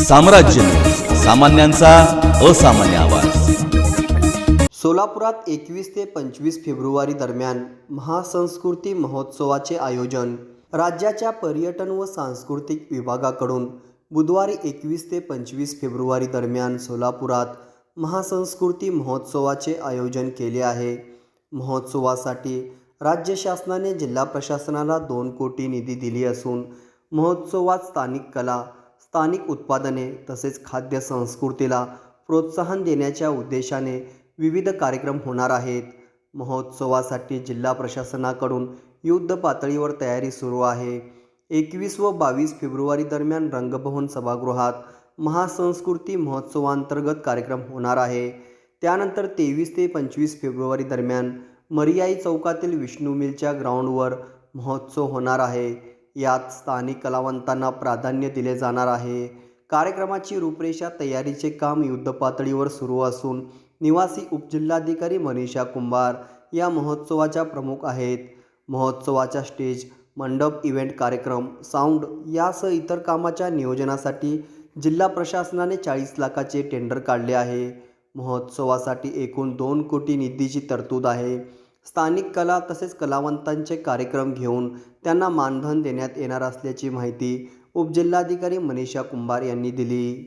साम्राज्य, सामान्यांचा असामान्य आवाज। सोलापुरात 21 ते 25 फेब्रुवारी दरम्यान महासंस्कृती महोत्सवाचे आयोजन। राज्याच्या पर्यटन व सांस्कृतिक विभागाकडून बुधवारी 21 ते 25 फेब्रुवारी दरम्यान सोलापुरात महासंस्कृती महोत्सवाचे आयोजन केले आहे। महोत्सवासाठी राज्य शासनाने जिल्हा प्रशासनाला 2 कोटी निधी दिली असून महोत्सवात स्थानिक कला, स्थानिक उत्पादने तसेच खाद्य संस्कृतीला प्रोत्साहन देण्याच्या उद्देशाने विविध कार्यक्रम होणार आहेत। महोत्सवासाठी जिल्हा प्रशासनाकडून युद्ध पातळीवर तयारी सुरू आहे। 21 व 22 फेब्रुवारी दरम्यान रंगभवन सभागृहात महासंस्कृती महोत्सवांतर्गत कार्यक्रम होणार आहे। त्यानंतर 23 ते 25 फेब्रुवारी दरम्यान मरियाई चौकातील विष्णू मिलच्या ग्राउंडवर महोत्सव होणार आहे। यात स्थानिक कलावंतांना प्राधान्य दिले जाणार आहे। कार्यक्रमाची रूपरेषा तयारीचे काम युद्धपातळीवर सुरू असून निवासी उपजिल्हाधिकारी मनीषा कुंभार या महोत्सवाच्या प्रमुख आहेत। महोत्सवाच्या स्टेज, मंडप, इव्हेंट कार्यक्रम, साऊंड यासह इतर कामाच्या नियोजनासाठी जिल्हा प्रशासनाने 40 लाखाचे टेंडर काढले आहे। महोत्सवासाठी एकूण 2 कोटी निधीची तरतूद आहे। स्थानिक कला तसेच कलावंतांचे कार्यक्रम घेऊन त्यांना मानधन देण्यात येणार असल्याची माहिती उपजिल्हाधिकारी मनीषा कुंभार यांनी दिली।